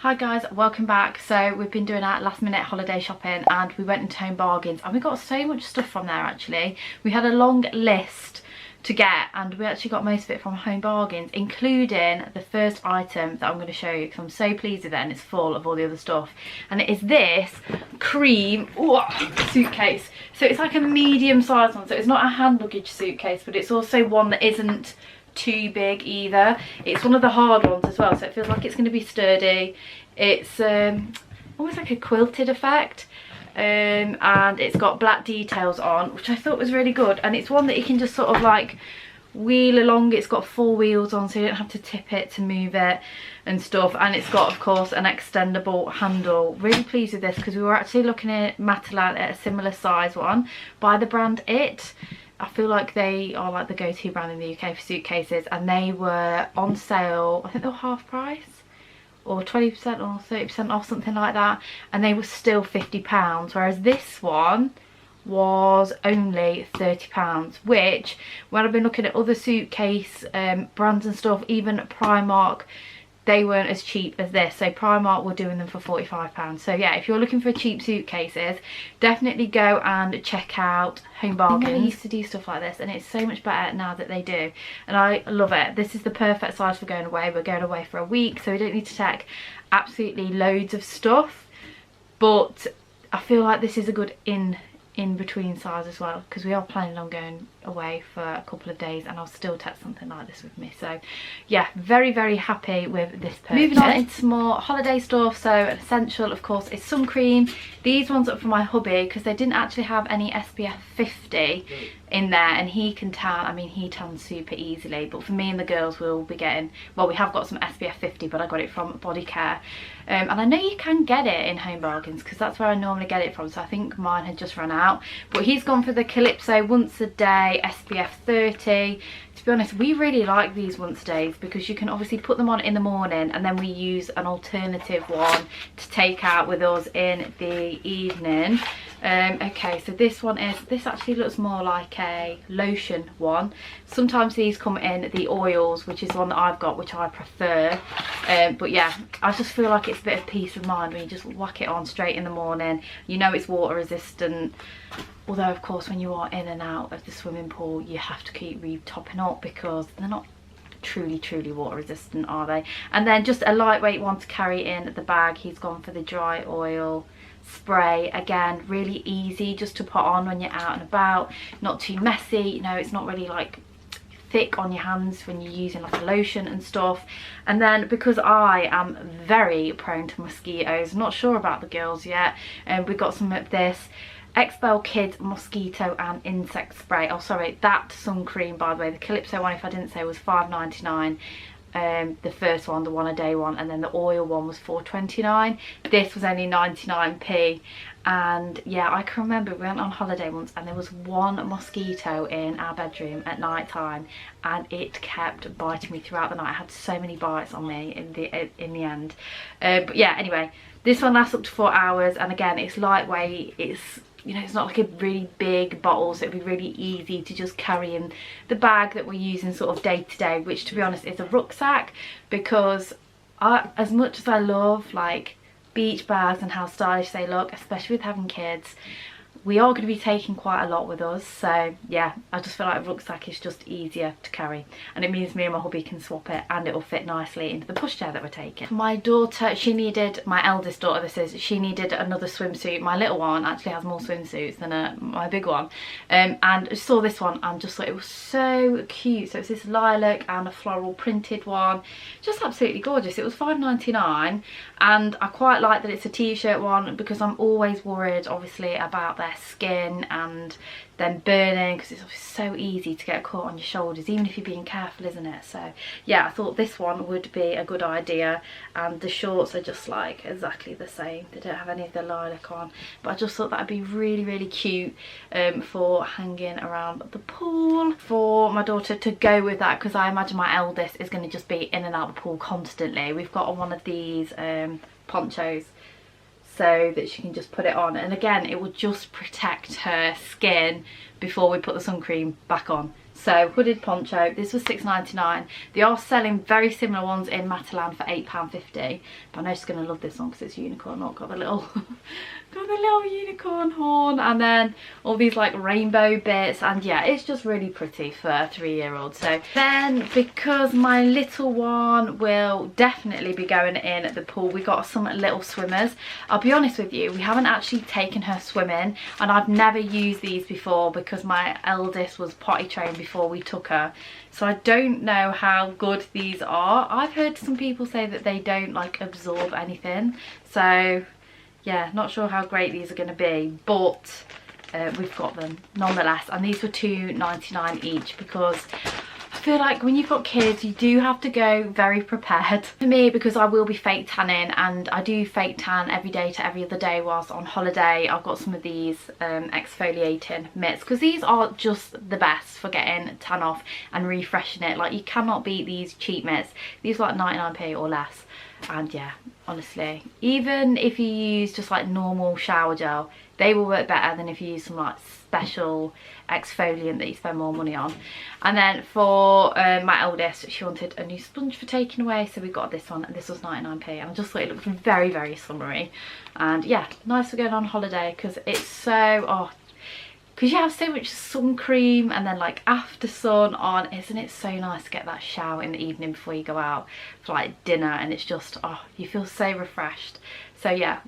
Hi guys, welcome back. So we've been doing our last minute holiday shopping and we went into Home Bargains and we got so much stuff from there actually. We had a long list to get and we actually got most of it from Home Bargains, including the first item that I'm going to show you because I'm so pleased with it and it's full of all the other stuff. And it is this cream suitcase. So it's like a medium sized one, so it's not a hand luggage suitcase, but it's also one that isn't too big either. It's one of the hard ones as well, so it feels like it's going to be sturdy. It's almost like a quilted effect, and it's got black details on, which I thought was really good. And it's one that you can just sort of like wheel along. It's got 4 wheels on, so you don't have to tip it to move it and stuff. And it's got, of course, an extendable handle. Really pleased with this because we were actually looking at Matalan at a similar size one by the brand It. I feel like they are like the go-to brand in the UK for suitcases, and they were on sale. I think they were half price or 20% or 30% off, something like that, and they were still £50, whereas this one was only £30, which when I've been looking at other suitcase brands and stuff, even Primark, they weren't as cheap as this. So Primark were doing them for £45. So yeah, if you're looking for cheap suitcases, definitely go and check out Home Bargains. I used to do stuff like this and it's so much better now that they do, and I love it. This is the perfect size for going away. We're going away for a week, so we don't need to take absolutely loads of stuff, but I feel like this is a good in between size as well, because we are planning on going away for a couple of days and I'll still take something like this with me. So yeah, very happy with this purchase. Moving on into some more holiday stuff. So an essential, of course, is sun cream. These ones are for my hubby because they didn't actually have any SPF 50 in there, and he can tan. I mean, he tans super easily, but for me and the girls we'll be getting, well, we have got some SPF 50, but I got it from Body Care, and I know you can get it in Home Bargains because that's where I normally get it from, so I think mine had just run out. But he's gone for the Calypso Once a Day SPF 30. To be honest, we really like these once a days because you can obviously put them on in the morning, and then we use an alternative one to take out with us in the evening. Okay, so this one is, this actually looks more like a lotion one. Sometimes these come in the oils, which is the one that I've got, which I prefer. But yeah, I just feel like it's a bit of peace of mind when you just whack it on straight in the morning. You know it's water resistant. Although, of course, when you are in and out of the swimming pool, you have to keep re-topping up because they're not truly water resistant, are they? And then just a lightweight one to carry in the bag. He's gone for the dry oil spray. Again, really easy just to put on when you're out and about. Not too messy, you know, it's not really like thick on your hands when you're using like a lotion and stuff. And then because I am very prone to mosquitoes, not sure about the girls yet, and we got some of this Expel Kids mosquito and insect spray. Oh sorry, that sun cream, by the way, the Calypso one, if I didn't say, was £5.99. The first one, the one a day one, and then the oil one was £4.29. This was only 99p. And yeah, I can remember we went on holiday once and there was one mosquito in our bedroom at night time and it kept biting me throughout the night. I had so many bites on me in the end. But yeah, anyway, this one lasts up to 4 hours, and again, it's lightweight. It's, you know, it's not like a really big bottle, so it'd be really easy to just carry in the bag that we're using sort of day to day, which to be honest is a rucksack, because as much as I love like beach bags and how stylish they look, especially with having kids, we are going to be taking quite a lot with us. So yeah, I just feel like a rucksack is just easier to carry, and it means me and my hubby can swap it and it'll fit nicely into the pushchair that we're taking. My daughter, she needed, my eldest daughter this is, she needed another swimsuit. My little one actually has more swimsuits than my big one, and I saw this one and just thought it was so cute. So it's this lilac and a floral printed one, just absolutely gorgeous. It was £5.99, and I quite like that it's a t-shirt one because I'm always worried obviously about their skin and then burning, because it's so easy to get caught on your shoulders, even if you're being careful, isn't it? So yeah, I thought this one would be a good idea. And the shorts are just like exactly the same, they don't have any of the lilac on, but I just thought that'd be really cute for hanging around the pool for my daughter to go with that, because I imagine my eldest is going to just be in and out of the pool constantly. We've got on one of these ponchos so that she can just put it on, and again, it will just protect her skin before we put the sun cream back on. So hooded poncho, this was £6.99. They are selling very similar ones in Matalan for £8.50, but I know she's going to love this one because it's unicorn. Oh, got the little got the little unicorn horn, and then all these like rainbow bits, and yeah, it's just really pretty for a 3-year-old. So then, because my little one will definitely be going in at the pool, we got some little swimmers. I'll be honest with you, we haven't actually taken her swimming, and I've never used these before because my eldest was potty trained before we took her, so I don't know how good these are. I've heard some people say that they don't like absorb anything, so yeah, not sure how great these are going to be, but we've got them nonetheless. And these were £2.99 each, because I feel like when you've got kids you do have to go very prepared. For me, because I will be fake tanning, and I do fake tan every day to every other day whilst on holiday, I've got some of these exfoliating mitts, because these are just the best for getting tan off and refreshing it. Like, you cannot beat these cheap mitts. These are like 99p or less. And yeah, honestly, even if you use just like normal shower gel, they will work better than if you use some like special exfoliant that you spend more money on. And then for my eldest, she wanted a new sponge for taking away, so we got this one, and this was 99p, and I just thought it looked very, very summery. And yeah, nice for going on holiday, because it's so, oh, because you have so much sun cream and then like after sun on, isn't it so nice to get that shower in the evening before you go out for like dinner, and it's just, oh, you feel so refreshed. So yeah,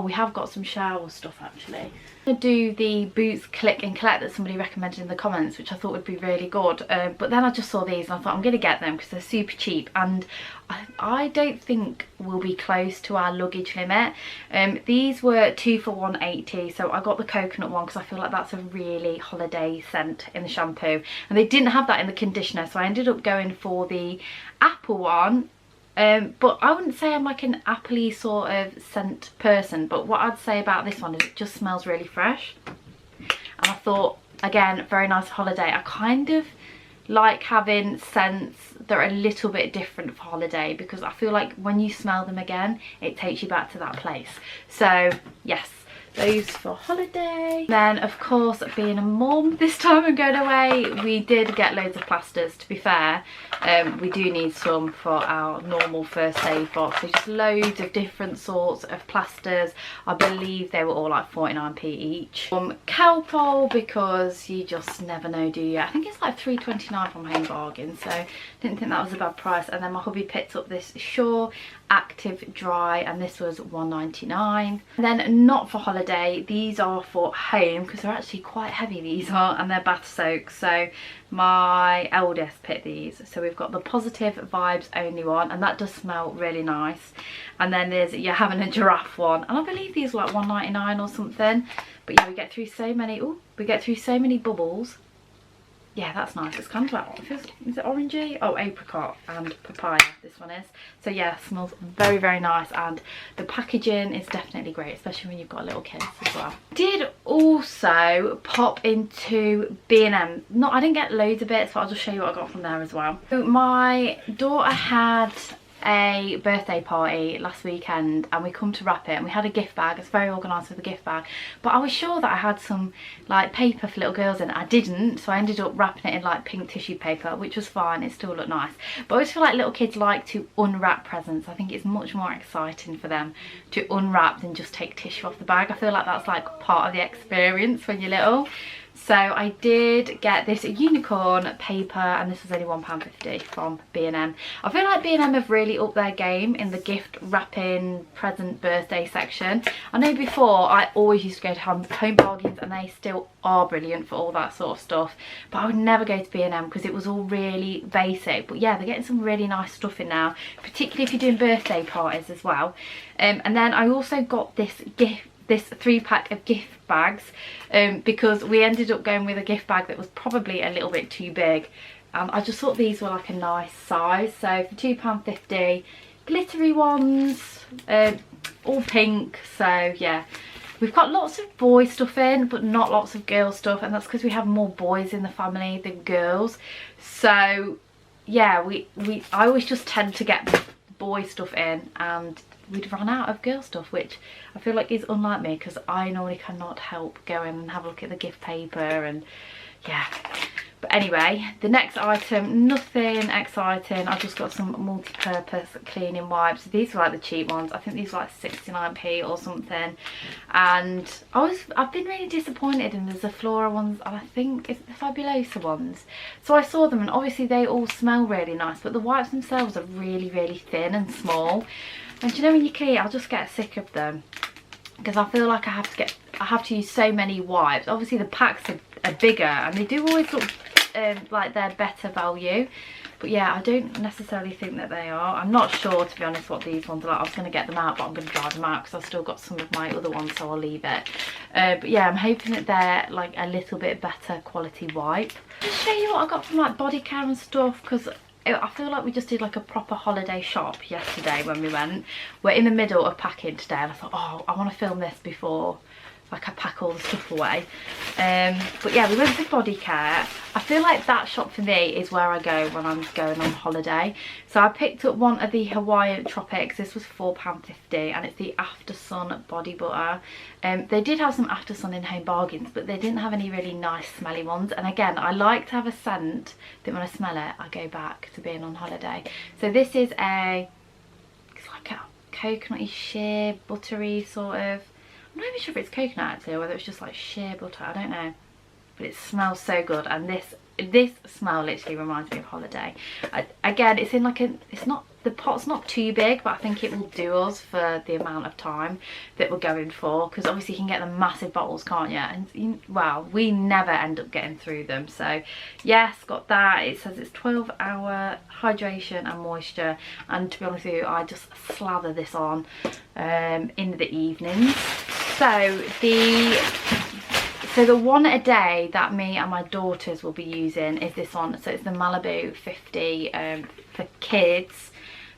we have got some shower stuff actually. I'm gonna do the Boots Click and Collect that somebody recommended in the comments, which I thought would be really good, but then I just saw these and I thought I'm gonna get them because they're super cheap, and I don't think we'll be close to our luggage limit. These were 2 for £1.80, so I got the coconut one because I feel like that's a really holiday scent in the shampoo, and they didn't have that in the conditioner, so I ended up going for the apple one. But I wouldn't say I'm like an appley sort of scent person, but what I'd say about this one is it just smells really fresh. And I thought, again, very nice holiday. I kind of like having scents that are a little bit different for holiday, because I feel like when you smell them again, it takes you back to that place. So yes, those for holiday. Then of course, being a mum this time I'm going away, we did get loads of plasters. To be fair, we do need some for our normal first aid box. So just loads of different sorts of plasters. I believe they were all like 49p each. Calpol, because you just never know, do you? I think it's like £3.29 from Home Bargains, so didn't think that was a bad price. And then my hubby picked up this Sure Active Dry, and this was £1.99. And then not for holiday, these are for home, because they're actually quite heavy, these are, and they're bath soaks. So my eldest picked these. So we've got the Positive Vibes Only one, and that does smell really nice. And then there's You're Having a Giraffe one, and I believe these were like £1.99 or something. But yeah, we get through so many bubbles. Yeah, that's nice. It's kind of like, is it orangey? Oh, apricot and papaya, this one is. So yeah, smells very, very nice, and the packaging is definitely great, especially when you've got little kids as well. Did also pop into B&M. I didn't get loads of bits, but I'll just show you what I got from there as well. So my daughter had a birthday party last weekend, and we come to wrap it, and we had a gift bag. It's very organised with a gift bag, but I was sure that I had some like paper for little girls in it. I didn't, so I ended up wrapping it in like pink tissue paper, which was fine. It still looked nice, but I always feel like little kids like to unwrap presents. I think it's much more exciting for them to unwrap than just take tissue off the bag. I feel like that's like part of the experience when you're little. So I did get this unicorn paper, and this was only £1.50 from B&M. I feel like B&M have really upped their game in the gift wrapping present birthday section. I know before I always used to go to Home Bargains, and they still are brilliant for all that sort of stuff, but I would never go to B&M because it was all really basic. But yeah, they're getting some really nice stuff in now, particularly if you're doing birthday parties as well. And then I also got this 3-pack of gift bags, because we ended up going with a gift bag that was probably a little bit too big. I just thought these were like a nice size, so for £2.50, glittery ones, all pink. So yeah, we've got lots of boy stuff in, but not lots of girl stuff, and that's because we have more boys in the family than girls. So yeah, I always just tend to get boy stuff in, and we'd run out of girl stuff, which I feel like is unlike me, because I normally cannot help going and have a look at the gift paper. And yeah, But anyway, the next item, nothing exciting. I just got some multi-purpose cleaning wipes. These are like the cheap ones. I think these are like 69p or something. And I've been really disappointed in the Zaflora ones, and I think it's the Fabulosa ones. So I saw them, and obviously they all smell really nice, but the wipes themselves are really, really thin and small. And you know, when you clean, I'll just get sick of them, because I feel like I have to use so many wipes. Obviously the packs are bigger, and they do always look like they're better value, but yeah, I don't necessarily think that they are. I'm not sure, to be honest, what these ones are like. I was going to get them out, but I'm going to dry them out because I've still got some of my other ones, so I'll leave it. But yeah, I'm hoping that they're like a little bit better quality wipe. I'll show you what I got from like body care and stuff, because I feel like we just did like a proper holiday shop yesterday when we went. We're in the middle of packing today, and I thought, oh, I want to film this before like I pack all the stuff away. But yeah, we went to body care. I feel like that shop for me is where I go when I'm going on holiday. So I picked up one of the Hawaiian Tropics. This was £4.50, and it's the After Sun body butter. They did have some After Sun in Home Bargains, but they didn't have any really nice smelly ones. And again, I like to have a scent that when I smell it, I go back to being on holiday. So this is it's like a coconutty, sheer, buttery sort of. I'm not even sure if it's coconut actually, or whether it's just like shea butter, I don't know. But it smells so good, and this smell literally reminds me of holiday. Again, it's in like the pot's not too big, but I think it will do us for the amount of time that we're going for, because obviously you can get the massive bottles, can't you? And well, we never end up getting through them. So yes, got that. It says it's 12-hour hydration and moisture, and to be honest with you, I just slather this on in the evenings. So the one a day that me and my daughters will be using is this one. So it's the Malibu 50 for kids.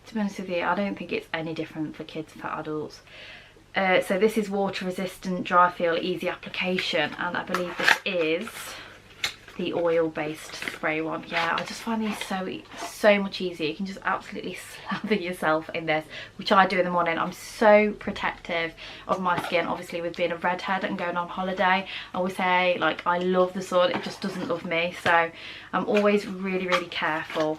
To be honest with you, I don't think it's any different for kids for adults. So this is water resistant, dry feel, easy application, and I believe this is the oil based spray one. Yeah, I just find these so much easier. You can just absolutely slather yourself in this, which I do in the morning. I'm so protective of my skin, obviously with being a redhead and going on holiday. I always say like I love the sun, it just doesn't love me, so I'm always really, really careful.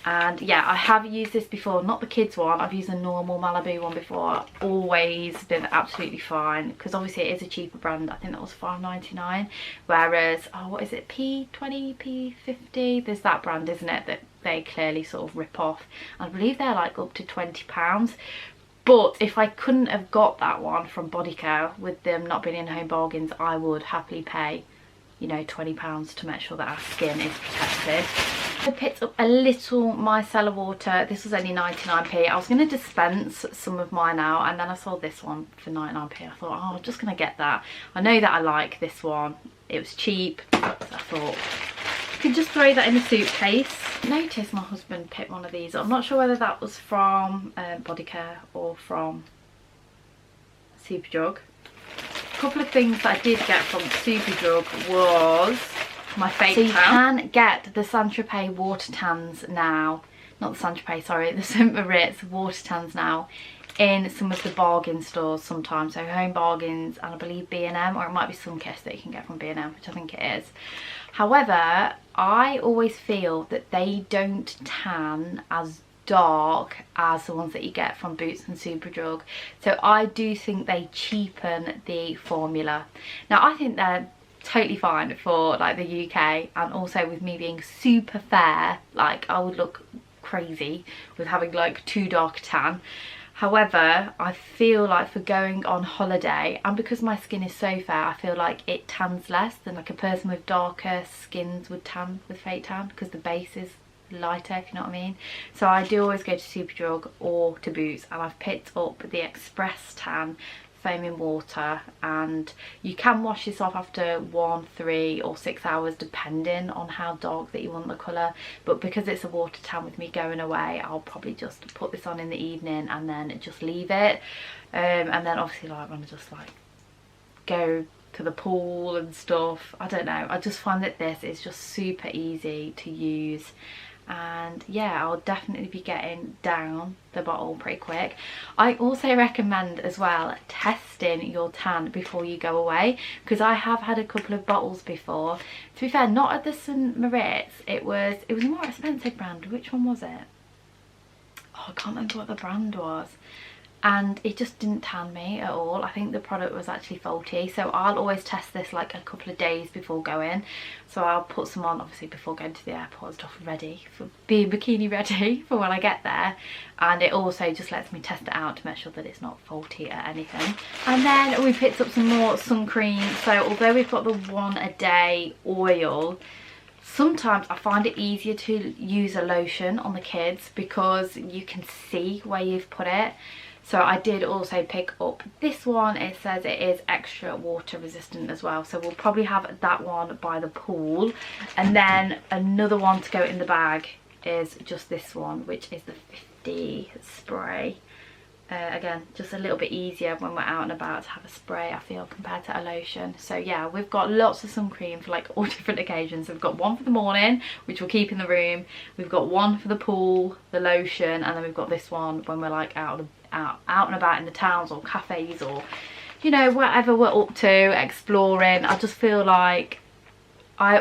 And yeah, I have used this before, not the kids one. I've used a normal Malibu one before. Always been absolutely fine, because obviously it is a cheaper brand. I think that was £5.99, whereas what is it, P20, P50, there's that brand, isn't it, that they clearly sort of rip off. I believe they're like up to £20. But if I couldn't have got that one from Body Care, with them not being in Home Bargains, I would happily pay, you know, £20 to make sure that our skin is protected. I picked up a little micellar water. This was only 99p. I was going to dispense some of mine out, and then I saw this one for 99p. I thought, oh, I'm just going to get that. I know that I like this one. It was cheap, so I thought you could just throw that in the suitcase. I noticed my husband picked one of these. I'm not sure whether that was from Body Care or from Superdrug. A couple of things that I did get from Superdrug was my fake tan. So you can get the Saint-Tropez water tans now, not the Saint-Tropez, sorry, the St. Moritz water tans now in some of the bargain stores sometimes. So Home Bargains and I believe B&M, or it might be Sunkist that you can get from B&M, which I think it is. However, I always feel that they don't tan as dark as the ones that you get from Boots and Superdrug. So I do think they cheapen the formula. Now I think they're totally fine for like the UK, and also with me being super fair, like I would look crazy with having like too dark a tan. However, I feel like for going on holiday, and because my skin is so fair, I feel like it tans less than like a person with darker skins would tan with fake tan, because the base is lighter, if you know what I mean. So I do always go to Superdrug or to Boots, and I've picked up the Express Tan foaming water, and you can wash this off after 1, 3 or 6 hours depending on how dark that you want the colour. But because it's a water tan with me going away, I'll probably just put this on in the evening and then just leave it. And then obviously like when I just like go to the pool and stuff, I don't know, I just find that this is just super easy to use, and yeah, I'll definitely be getting down the bottle pretty quick. I also recommend as well testing your tan before you go away, because I have had a couple of bottles before. To be fair, not at the St. Moritz, it was a more expensive brand. Which one was it? Oh, I can't remember what the brand was. And it just didn't tan me at all. I think the product was actually faulty, so I'll always test this like a couple of days before going. So I'll put some on obviously before going to the airport and stuff, ready for being bikini ready for when I get there. And it also just lets me test it out to make sure that it's not faulty or anything. And then we picked up some more sun cream. So although we've got the 1 a day oil, sometimes I find it easier to use a lotion on the kids because you can see where you've put it. So I did also pick up this one. It says it is extra water resistant as well, so we'll probably have that one by the pool. And then another one to go in the bag is just this one, which is the 50 spray. Again, just a little bit easier when we're out and about to have a spray, I feel, compared to a lotion. So yeah, we've got lots of sun cream for like all different occasions. So we've got one for the morning, which we'll keep in the room. We've got one for the pool, the lotion, and then we've got this one when we're like out and about in the towns or cafes, or you know, whatever we're up to exploring. I just feel like I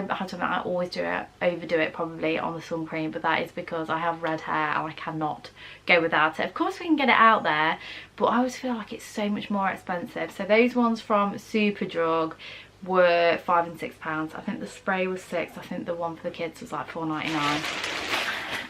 have to admit, I always overdo it probably on the sun cream, but that is because I have red hair and I cannot go without it. Of course we can get it out there, but I always feel like it's so much more expensive. So those ones from Superdrug were £5 and £6. I think the spray was £6. I think the one for the kids was like £4.99.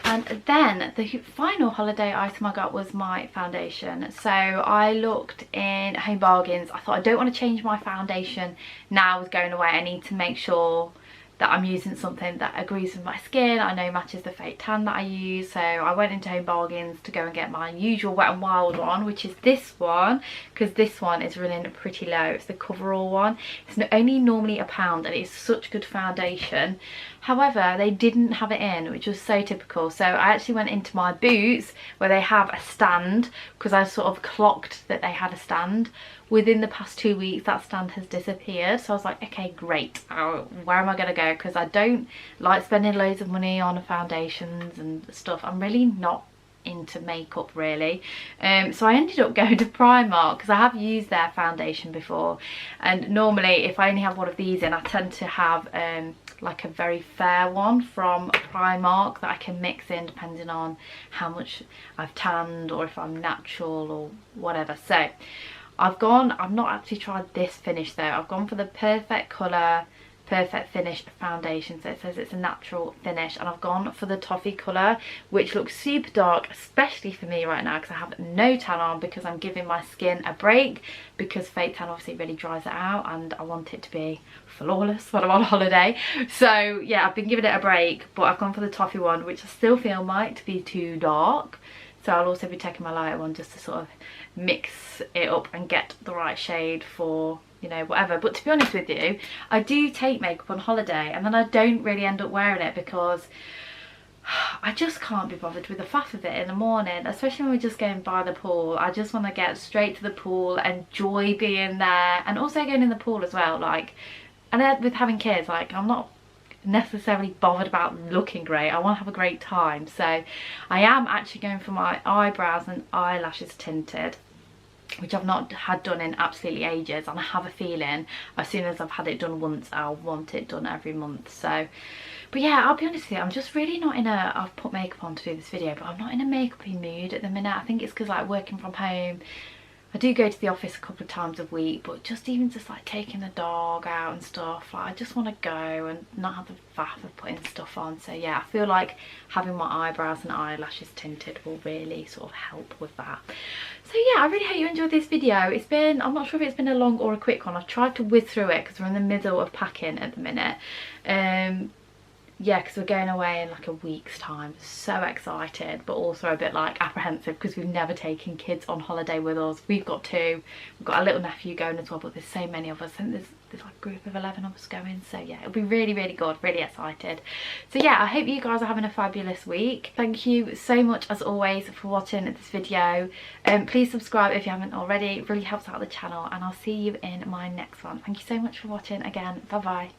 And then the final holiday item I got was my foundation. So I looked in Home Bargains. I thought, I don't want to change my foundation now with going away. I need to make sure that I'm using something that agrees with my skin, I know matches the fake tan that I use. So I went into Home Bargains to go and get my usual Wet n Wild one, which is this one, because this one is running pretty low. It's the coverall one. It's only normally £1 and it's such good foundation. However, they didn't have it in, which was so typical. So I actually went into my Boots where they have a stand, because I sort of clocked that they had a stand. Within the past 2 weeks that stand has disappeared, so I was like, okay, great, where am I going to go? Because I don't like spending loads of money on foundations and stuff. I'm really not into makeup really, so I ended up going to Primark because I have used their foundation before, and normally if I only have one of these in, I tend to have like a very fair one from Primark that I can mix in depending on how much I've tanned or if I'm natural or whatever. So I've not actually tried this finish though. I've gone for the Perfect Colour Perfect Finish foundation. So it says it's a natural finish, and I've gone for the toffee colour, which looks super dark, especially for me right now because I have no tan on, because I'm giving my skin a break, because fake tan obviously really dries it out and I want it to be flawless when I'm on holiday. So yeah, I've been giving it a break, but I've gone for the toffee one, which I still feel might be too dark. So I'll also be taking my lighter one just to sort of mix it up and get the right shade for, you know, whatever. But to be honest with you, I do take makeup on holiday and then I don't really end up wearing it because I just can't be bothered with the faff of it in the morning, especially when we're just going by the pool. I just want to get straight to the pool, enjoy being there, and also going in the pool as well. Like, and then with having kids, like, I'm not necessarily bothered about looking great. I want to have a great time. So I am actually going for my eyebrows and eyelashes tinted, which I've not had done in absolutely ages, and I have a feeling as soon as I've had it done once I'll want it done every month. So, but yeah, I'll be honest with you, I'm just really not in a, I've put makeup on to do this video, but I'm not in a makeup-y mood at the minute. I think it's because like working from home, I do go to the office a couple of times a week, but just even just like taking the dog out and stuff, like I just want to go and not have the faff of putting stuff on. So yeah, I feel like having my eyebrows and eyelashes tinted will really sort of help with that. So yeah, I really hope you enjoyed this video. It's been, I'm not sure if it's been a long or a quick one. I've tried to whiz through it because we're in the middle of packing at the minute. Yeah, because we're going away in like a week's time. So excited, but also a bit like apprehensive because we've never taken kids on holiday with us. We've got 2. We've got a little nephew going as well, but there's so many of us. I think there's like a group of 11 of us going. So yeah, it'll be really, really good. Really excited. So yeah, I hope you guys are having a fabulous week. Thank you so much as always for watching this video. Please subscribe if you haven't already. It really helps out the channel, and I'll see you in my next one. Thank you so much for watching again. Bye bye.